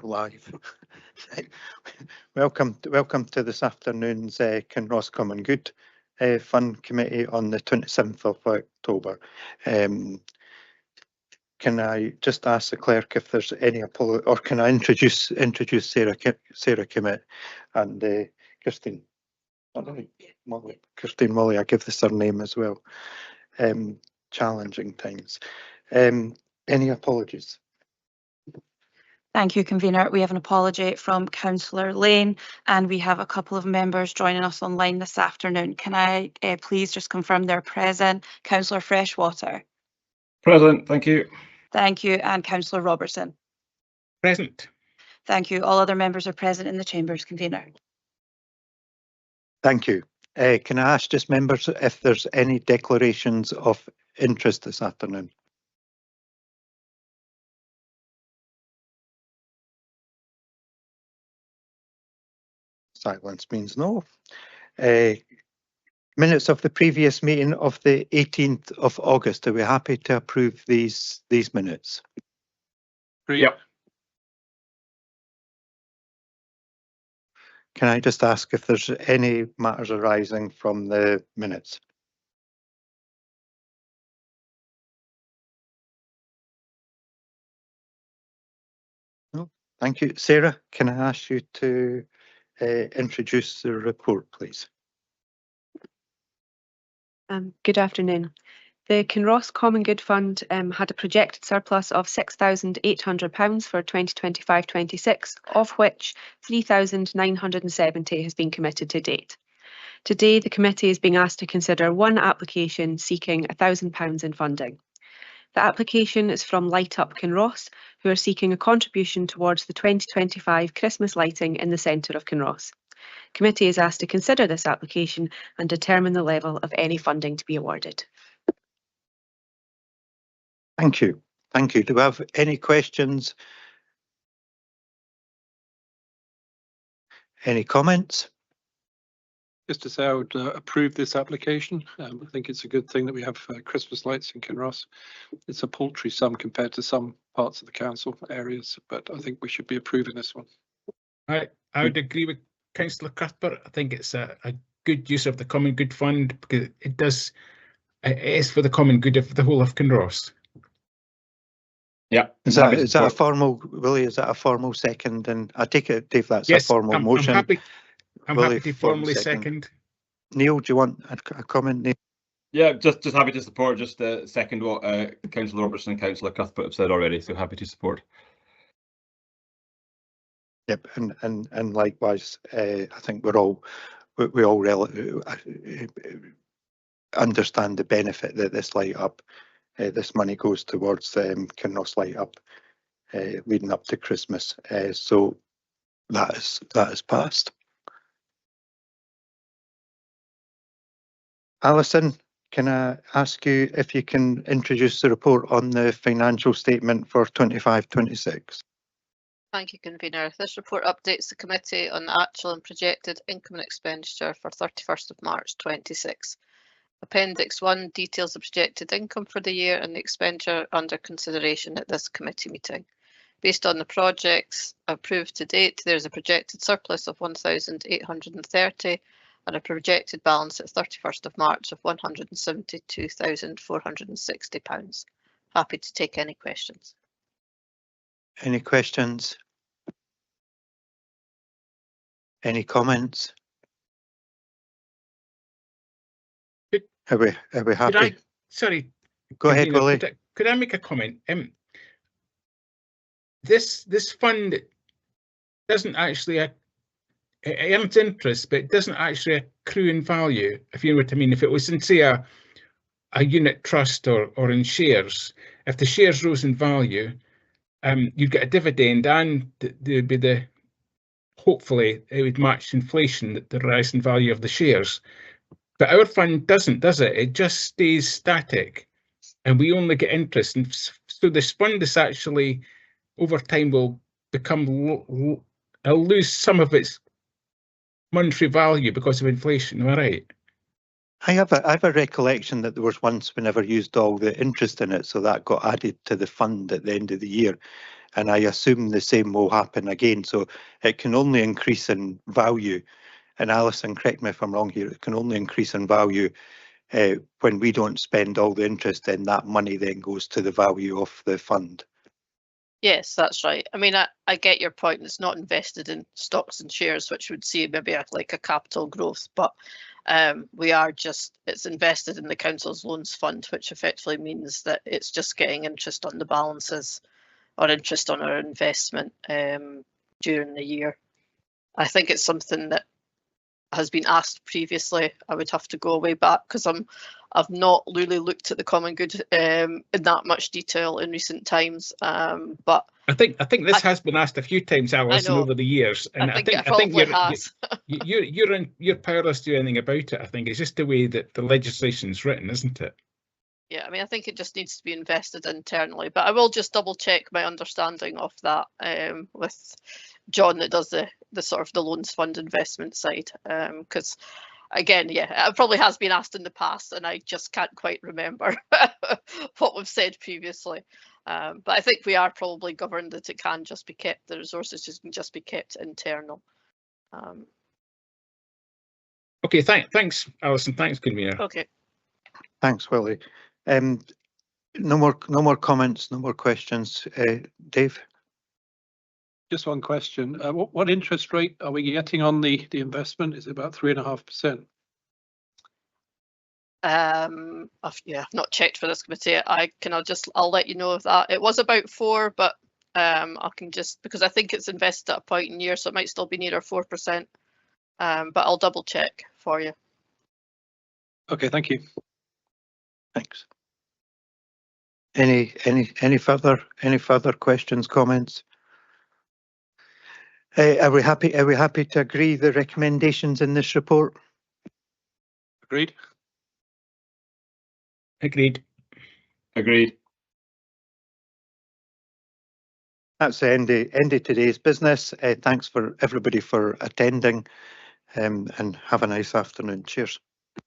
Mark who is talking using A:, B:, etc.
A: We're live. Welcome to this afternoon's Kinross Common Good Fund Committee on the 27th of October. Can I just ask the clerk if there's any apology, or can I introduce Sarah Kimmett and Christine? Christine Molly, I give the surname as well. Challenging times. Any apologies?
B: Thank you, Convener. We have an apology from Councillor Lane, and we have a couple of members joining us online this afternoon. Can I please just confirm they're present? Councillor Freshwater.
C: Present, thank you.
B: Thank you. And Councillor Robertson.
C: Present.
B: Thank you. All other members are present in the chambers, Convener.
A: Thank you. Can I ask just members if there's any declarations of interest this afternoon? Silence means no. Minutes of the previous meeting of the 18th of August. Are we happy to approve these minutes?
C: Yep.
A: Can I just ask if there's any matters arising from the minutes? No. Thank you. Sarah, can I ask you to introduce the report, please?
D: Good afternoon. The Kinross Common Good Fund had a projected surplus of £6,800 for 2025-26, of which £3,970 has been committed to date. Today, the committee is being asked to consider one application seeking £1,000 in funding. The application is from Light Up Kinross, who are seeking a contribution towards the 2025 Christmas lighting in the centre of Kinross. Committee is asked to consider this application and determine the level of any funding to be awarded.
A: Thank you. Thank you. Do we have any questions? Any comments?
E: Just to say I would approve this application. I think it's a good thing that we have Christmas lights in Kinross. It's a paltry sum compared to some parts of the council areas, but I think we should be approving this one.
C: I would agree with Councillor Cuthbert. I think it's a good use of the Common Good Fund because it is for the common good of the whole of Kinross. Yeah.
A: Is that a formal, Willie? Is that a formal second? And I take it, Dave, that's
C: yes,
A: a formal motion.
C: I'm happy to formally second.
A: Neil, do you want a comment, Neil?
F: Yeah, just happy to support. Just second what Councillor Robertson and Councillor Cuthbert have said already. So happy to support.
A: Yep, and likewise, I think we all understand the benefit that this light up, this money goes towards Kinross light up, leading up to Christmas. So that is passed. Alison, can I ask you if you can introduce the report on the financial statement for 25-26?
G: Thank you, Convener. This report updates the committee on the actual and projected income and expenditure for 31st of March 26. Appendix 1 details the projected income for the year and the expenditure under consideration at this committee meeting. Based on the projects approved to date, there is a projected surplus of 1,830 and a projected balance at 31st of March of £172,460. Happy to take any questions.
A: Any questions? Any comments? Are we happy?
C: Sorry.
A: Go ahead, Willie.
C: Could I make a comment? This fund doesn't actually it earns interest, but it doesn't actually accrue in value. If you know what I mean, if it was in, say, a unit trust or in shares, if the shares rose in value, you'd get a dividend, and there'd be hopefully it would match inflation, the rise in value of the shares. But our fund doesn't, does it? It just stays static, and we only get interest. And so this fund is actually, over time, will become, it'll lose some of its monetary value because of inflation. Am I right?
A: I have a recollection that there was once we never used all the interest in it, so that got added to the fund at the end of the year. and I assume the same will happen again. So it can only increase in value. And Alison, correct me if I'm wrong here, it can only increase in value when we don't spend all the interest, then that money then goes to the value of the fund.
G: Yes, that's right. I mean, I get your point. It's not invested in stocks and shares, which would see maybe like a capital growth, but it's invested in the council's loans fund, which effectively means that it's just getting interest on the balances or interest on our investment during the year. I think it's something that has been asked previously. I would have to go way back because I've not really looked at the common good in that much detail in recent times. But
C: I think this has been asked a few times, Alison,
G: know.
C: over the years, and
G: I think it probably has.
C: you're powerless to do anything about it. I think it's just the way that the legislation's written, isn't it?
G: Yeah, I mean, I think it just needs to be invested internally, but I will just double check my understanding of that with John that does the sort of the loans fund investment side, because again, yeah, it probably has been asked in the past and I just can't quite remember what we've said previously. But I think we are probably governed that it can just be kept, the resources can just be kept internal.
C: Okay, thanks, Alison. Thanks, Convener.
G: Okay.
A: Thanks, Willie. No more comments, no more questions. Dave?
E: Just one question. What interest rate are we getting on the investment? Is it about 3.5%?
G: I've not checked for this committee. I'll let you know of that. It was about 4, but I can just, because I think it's invested at a point in year, so it might still be nearer 4%. But I'll double check for you.
E: Okay, thank you.
A: Thanks. Any further questions, comments? Are we happy to agree the recommendations in this report?
E: Agreed.
F: Agreed.
A: That's the end of today's business. Thanks for everybody for attending, and have a nice afternoon. Cheers.